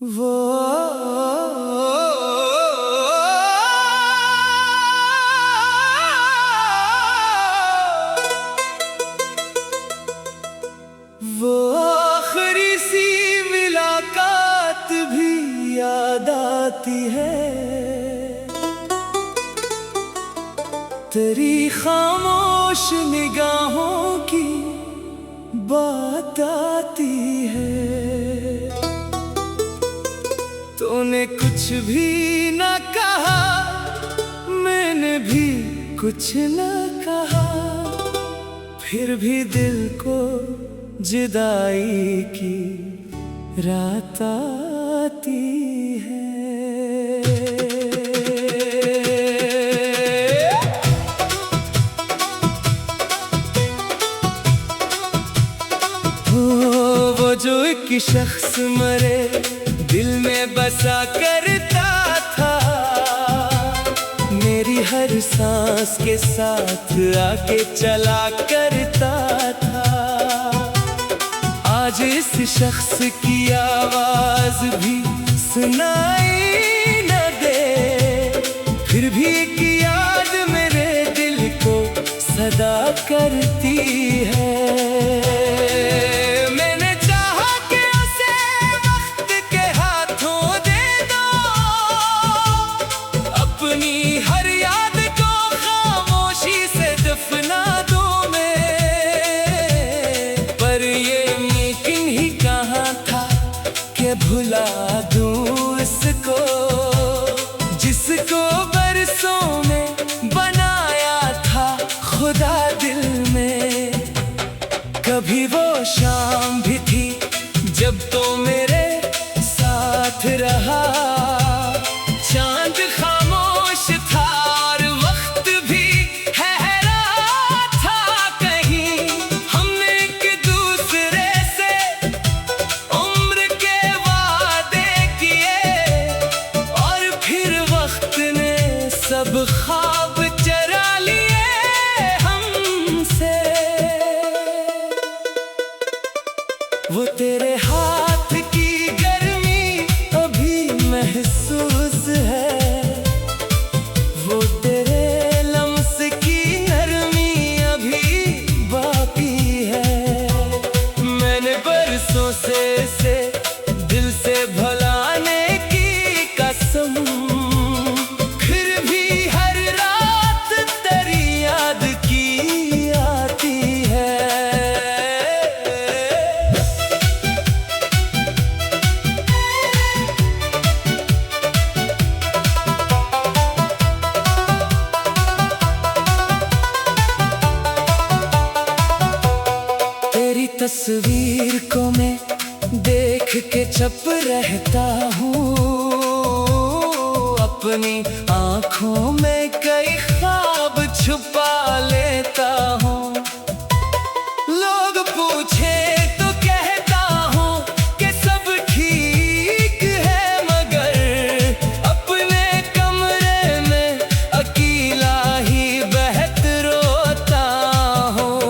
वो आखिरी सी मुलाकात भी याद आती है, तेरी खामोश निगाहों की बात आती है। तूने कुछ भी न कहा, मैंने भी कुछ न कहा, फिर भी दिल को जुदाई की रात आती है। वो जो एक शख्स मरे दिल में बसा करता था, मेरी हर सांस के साथ आके चला करता था। आज इस शख्स की आवाज भी सुनाई न दे, फिर भी एक याद मेरे दिल को सदा करती है। भुला दूं इसको जिसको बरसों में बनाया था खुदा दिल में। कभी वो शाम भी थी जब तो मेरे साथ रहा, चांद खामोश था और वक्त भी ठहरा था कहीं। हमने एक दूसरे से उम्र के वादे किए और फिर वक्त ने सब ख्वाब चरा लिए हमसे। वो तेरे हाथ की गर्मी अभी महसूस है, वो तेरे लम्स की नरमी अभी बाकी है। मैंने बरसों से दिल से भुलाने की कसम, फिर भी हर रात तेरी याद की आती है। तेरी तस्वीर को मैं देख के चुप रहता हूँ, अपनी आँखों में कई ख्वाब छुपा लेता हूँ। लोग पूछे तो कहता हूँ कि सब ठीक है, मगर अपने कमरे में अकेला ही बहत रोता हूँ।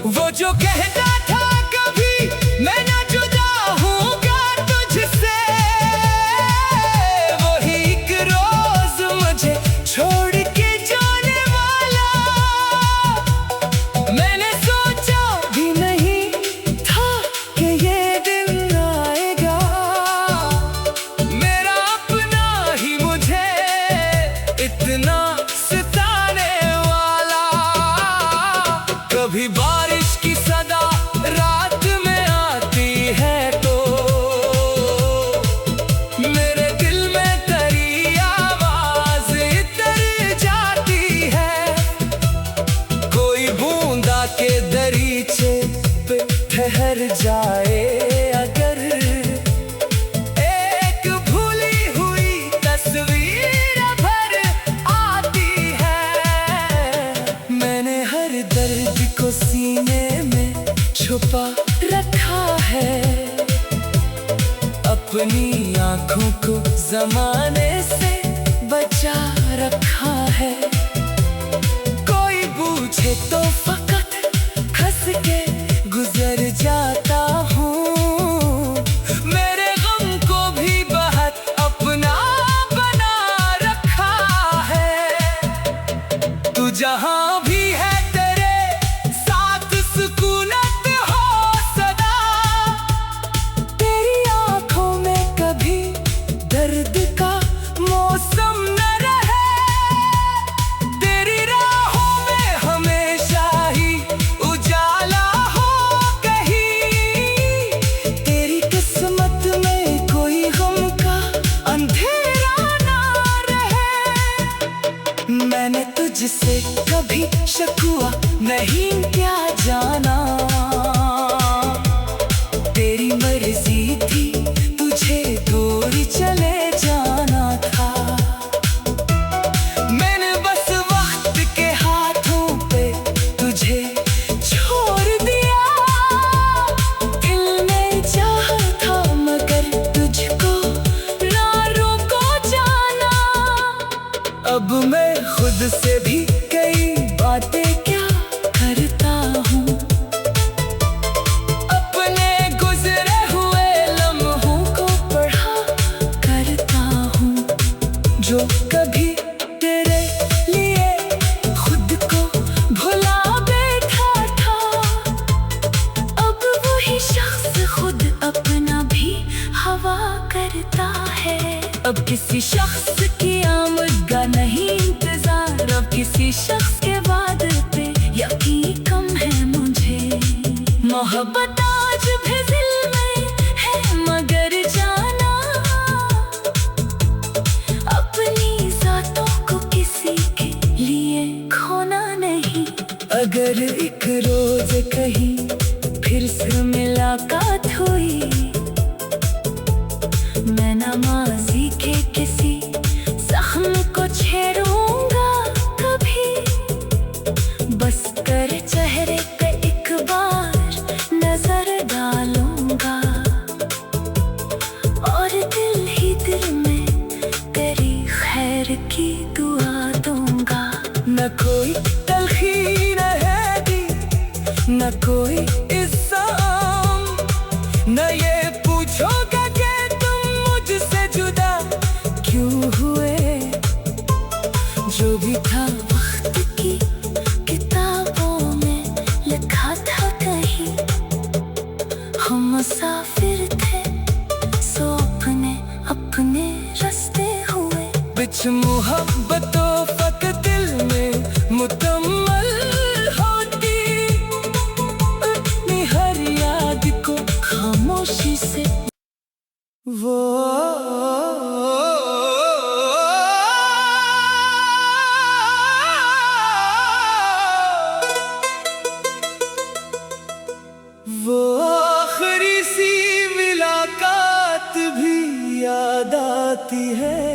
वो जो कहता था कभी मैं ना जुदा हूँगा तुझसे, वही एक रोज मुझे छोड़ के जाने वाला। मैंने सोचा भी नहीं था कि ये दिन आएगा, मेरा अपना ही मुझे इतना सताने वाला। कभी बारिश की सदा रात में आती है तो मेरे दिल में तेरी आवाज इतर जाती है। कोई बूंदा के दरीचे पे ठहर जाए अगर, एक भूली हुई तस्वीर भर आती है। मैंने हर दर्द को सीने में छुपा रखा है, अपनी आँखों को ज़माने से बचा रखा है। कोई पूछे तो फकत हंस के गुजर जाता हूँ, मेरे गम को तुझसे कभी शकवा नहीं क्या जाना, तेरी मर्जी थी तुझे दूर चले जाना था। मैंने बस वक्त के हाथों पे तुझे छोड़ दिया, दिल में चाह था मगर तुझको ना रोको जाना। अब मैं खुद से भी कई बातें क्या करता हूँ, अपने गुजरे हुए लम्हों को पढ़ा करता हूँ, जो कभी तेरे लिए खुद को भुला बैठा था। अब वही शख्स खुद अपना भी हवा करता है। अब किसी शख्स की आमद का नहीं इंतजार, अब किसी शख्स के वादे पे यकीन कम है मुझे। मोहब्बत आज भी दिल में है मगर जाना, अपनी ज़ातों को किसी के लिए खोना नहीं। अगर एक रोज कहीं फिर से मुलाकात हुई, मैं ना माज़ी के किसी ज़ख्म को छेड़ूंगा कभी, बस कर चेहरे पे एक बार नजर डालूंगा, और दिल ही दिल में तेरी खैर की दुआ दूंगा। न कोई तलखी रहेगी, न कोई इल्ज़ाम, न ये पूछोगा कि तुम मुझसे जुदा क्यों हुए। जो भी था वक्त की किताबों में लिखा था कहीं, हम मुसाफिर थे सो अपने अपने रास्ते हुए। बिच मोहब्बतों फक दिल में मुकम्मल होती, अपनी हर याद को खामोशी से वो आखिरी सी मुलाकात भी याद आती है,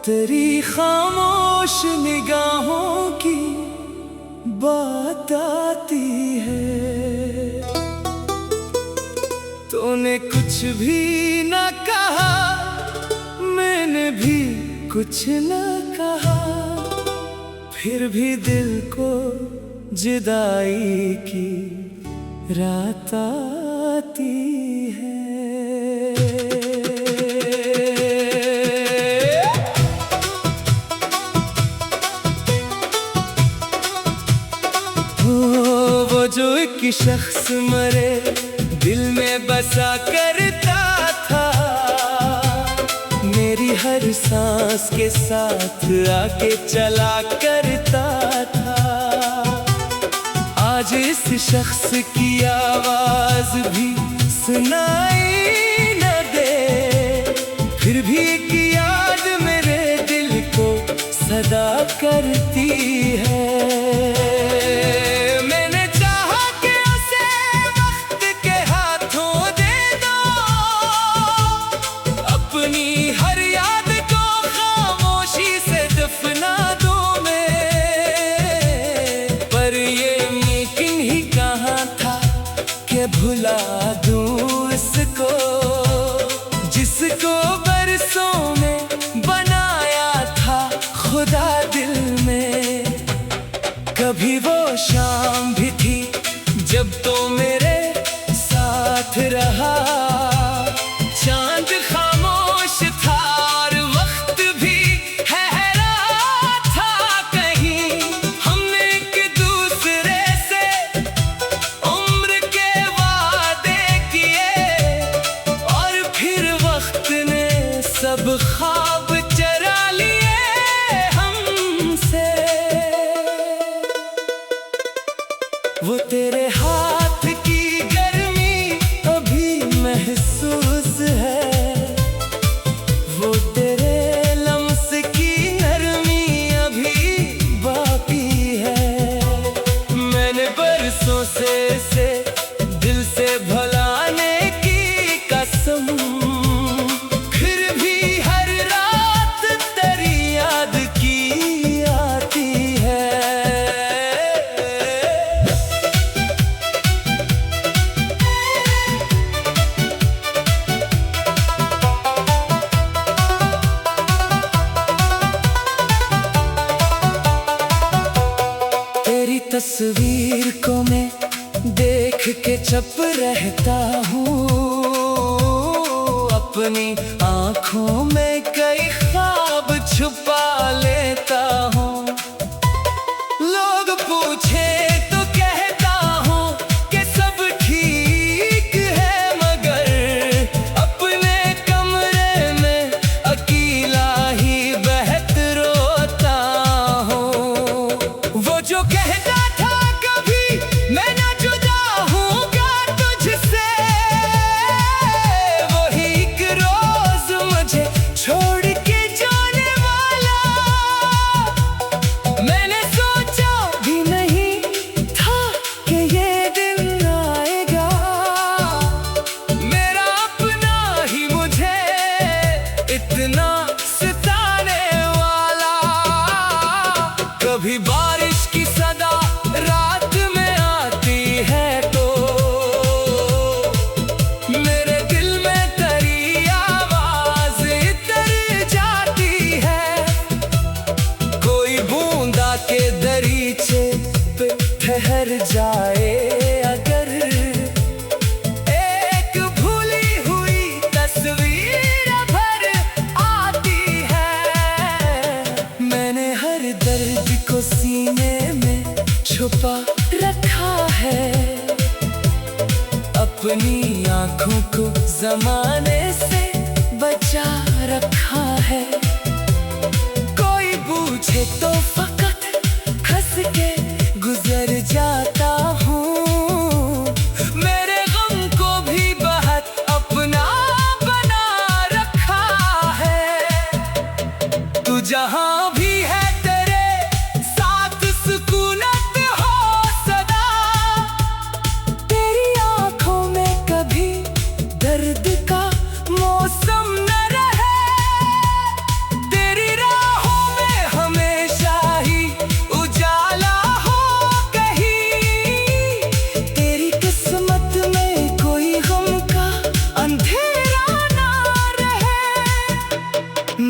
तेरी खामोश निगाहों की बात आती है। तूने कुछ भी न कहा, मैंने भी कुछ न कहा, फिर भी दिल को जुदाई की रात आती है। वो जो एक शख्स मरे दिल में बसा करता था, मेरी हर सांस के साथ आके चला करता था। आज इस शख्स की आवाज भी सुनाई न दे, फिर भी एक याद मेरे दिल को सदा करती है। मैंने चाहा कि उसे वक्त के हाथों दे दो, अपनी हर याद को खामोशी से दफना दो मैं, पर ये भुला दूं इसको जिसको बरसों में बनाया था खुदा दिल में। कभी वो शाम भी थी जब तो मेरे साथ रहा, चांद खामोश था और वक्त भी ठहरा था कहीं। हमने एक दूसरे से उम्र के वादे किए, और फिर वक्त ने सब ख्वाब चरा लिए हमसे। वो तेरे हाथ की गर्मी अभी तस्वीर को मैं देख के चुप रहता हूँ। अपनी आँखों में कई ख्वाब छुपा लेता हूँ। लोग पूछे तो कहता हूँ कि सब ठीक है, मगर अपने कमरे में अकेला ही बहत रोता हूँ। वो जो कहता था कभी मैं ना जुदा हूँगा तुझसे, वही एक रोज मुझे छोड़ के जाने वाला। मैंने सोचा भी नहीं था कि ये दिन आएगा, मेरा अपना ही मुझे इतना सताने वाला। कभी बारिश की सदा रात में आती है तो मेरे दिल में तेरी आवाज तर जाती है। कोई बूंदा के दरीचे पे ठहर जाए अगर, एक भूली हुई तस्वीर भर आती है। मैंने हर दर्द को सीने में छुपा रखा है, अपनी आँखों को जमाने से बचा रखा है। कोई पूछे तो फकत हंस के गुजर जाता हूँ। मेरे गम को भी बहुत अपना बना रखा है। तू जहाँ भी है तेरे साथ सुकूनत हो सदा, तेरी आँखों में कभी दर्द का मौसम न रहे। तेरी राहों में हमेशा ही उजाला हो कहीं, तेरी किस्मत में कोई गम का अंधेरा ना रहे।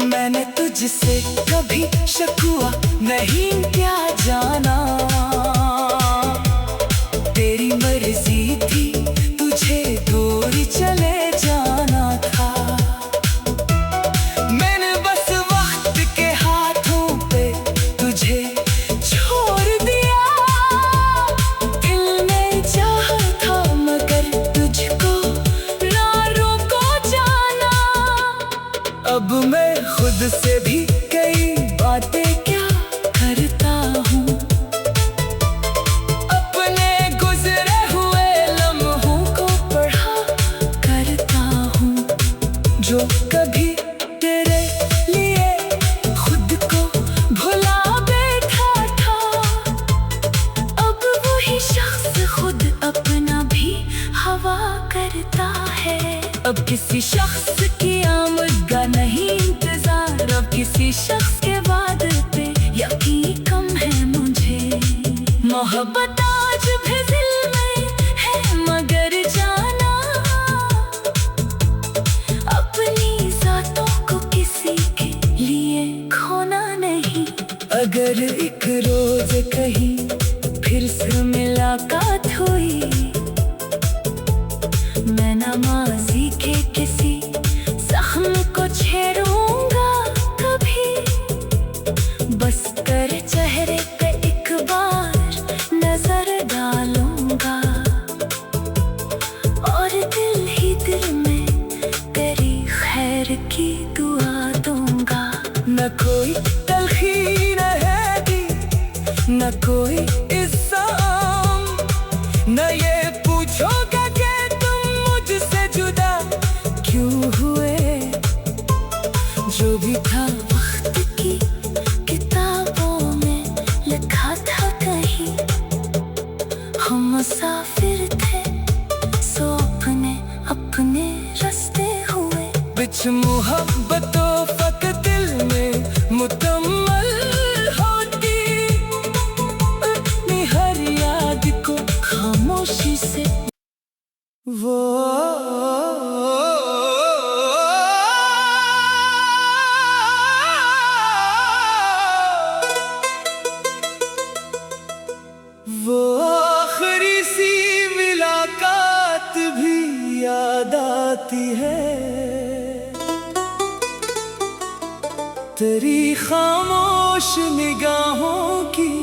मैंने तुझसे कभी शकुआ नहीं क्या जाना, तेरी मर्जी थी तुझे दूर चले जाना था। मैंने बस वक्त के हाथों पे तुझे छोड़ दिया। दिल ने चाहा था मगर तुझको ना रोको जाना। अब मैं खुद से भी कई बातें क्या करता हूँ, अपने गुजरे हुए लम्हों को पढ़ा करता हूँ। जो कभी तेरे लिए खुद को भुला बैठा था, अब वही शख्स खुद अपना भी हवा करता है। अब किसी शख्स की आमद का नहीं इंतजार, अब किसी शख्स के वादे पे यकीन कम है मुझे। मोहब्बत आज भी दिल में है मगर जाना, अपनी ज़ातों को किसी के लिए खोना नहीं। अगर एक रोज कहीं फिर से मुलाकात हुई, मैं ना माज़ी के किसी ज़ख्म को छेड़ूंगा कभी। बस तेरे चेहरे पे एक बार नजर डालूंगा, और दिल ही दिल में तेरी खैर की दुआ दूंगा। न कोई तलखी रहेगी, न कोई इल्ज़ाम, न ये पूछोगा कि तुम मुझसे जुदा क्यों हुए। जो भी था वक्त की किताबों में लिखा था कहीं, हम मुसाफिर थे सो अपने अपने रास्ते हुए। बिच मोहब्बतों फक दिल में मुकम्मल होती, अपनी हर याद को खामोशी से वो वो बताती है, तेरी खामोश निगाहों की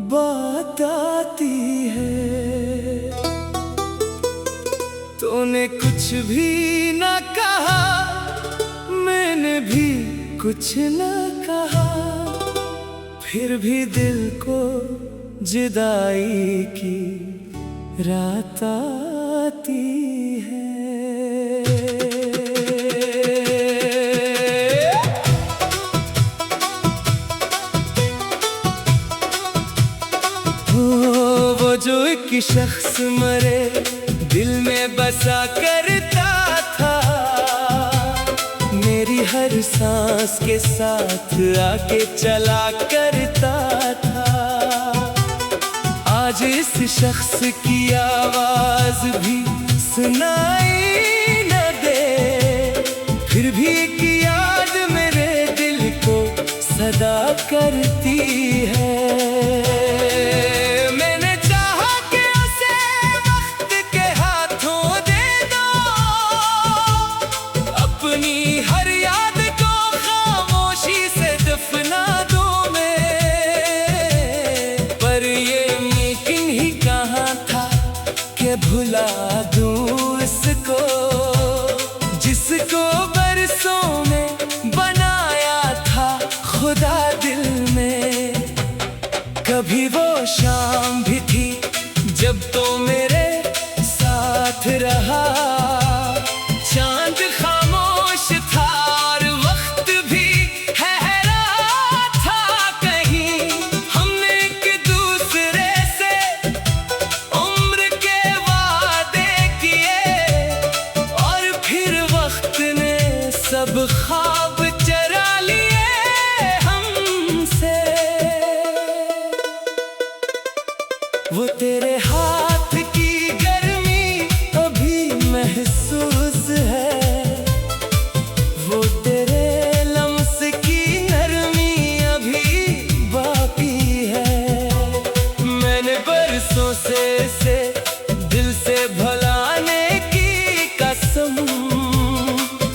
बात आती है। तूने कुछ भी न कहा, मैंने भी कुछ न कहा, फिर भी दिल को जुदाई की रात आती है। वो जो एक शख्स मरे दिल में बसा करता था, मेरी हर सांस के साथ आके चला करता था। आज इस शख्स की आवाज भी सुनाई न दे, फिर भी एक याद मेरे दिल को सदा करती है। भुला दूं इसको जिसको बरसों में बनाया था खुदा दिल में। कभी वो शाम भी थी जब तो मेरे साथ रहा, चांद खामोश था और वक्त भी ठहरा था कहीं। हमने एक दूसरे से उम्र के वादे किए और फिर वक्त ने सब ख्वाब चरा लिए हमसे। वो तेरे हाथ की गर्मी अभी महसूस है, वो तेरे लम्स की नरमी अभी बाकी है। मैंने बरसों से दिल से भुलाने की कसम,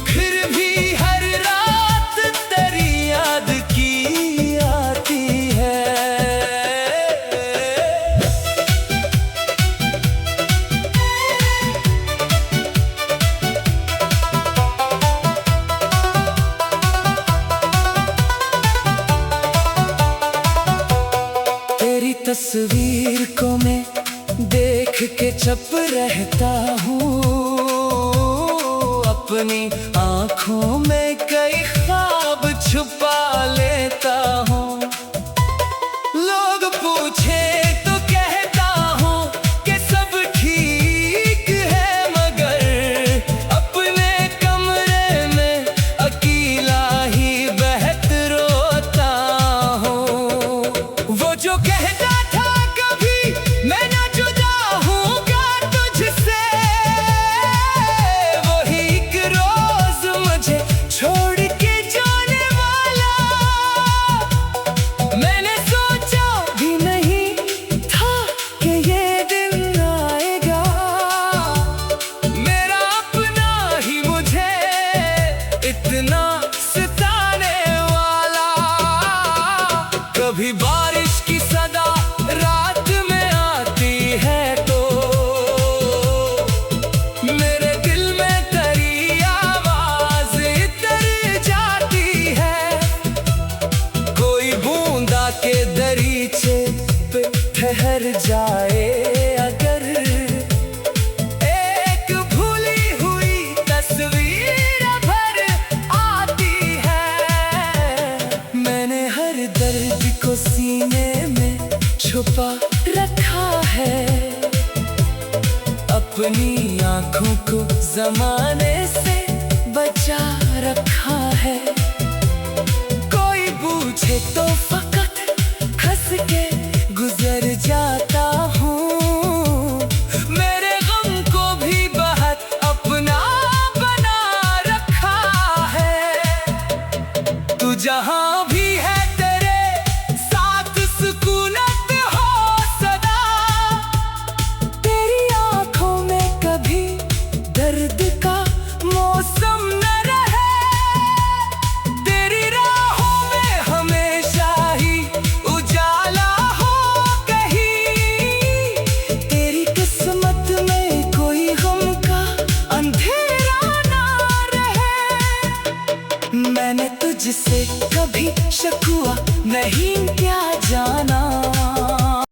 फिर भी हर रात तेरी याद की आती है। तेरी तस्वीर को मैं देख के चुप रहता हूँ, अपनी आँखों में कई ख्वाब छुपा लेता हूँ। लोग पूछे तो कहता हूँ कि सब ठीक है, मगर अपने कमरे में अकेला ही बहत रोता हूँ। वो जो कहता था कभी मैं ना जुदा हूँगा तुझसे, वही एक रोज मुझे छोड़ के जाने वाला। मैंने सोचा भी नहीं था कि ये दिन आएगा, मेरा अपना ही मुझे इतना सताने वाला। कभी बारिश की सदा रात में आती है तो मेरे दिल में तेरी आवाज इतर जाती है। कोई बूंदा के दरीचे पे ठहर जाए अगर, एक भूली हुई तस्वीर भर आती है। मैंने हर दर्द को सीने में छुपा रखा है, अपनी आँखों को जमाने से बचा रखा है। कोई पूछे तो फकत हंस के गुजर जाता हूँ, मेरे गम को भी बहुत अपना बना रखा है। तू जहाँ भी है तेरे साथ सुकूनत हो सदा, तेरी आँखों में कभी दर्द का तुझसे कभी शकुआ नहीं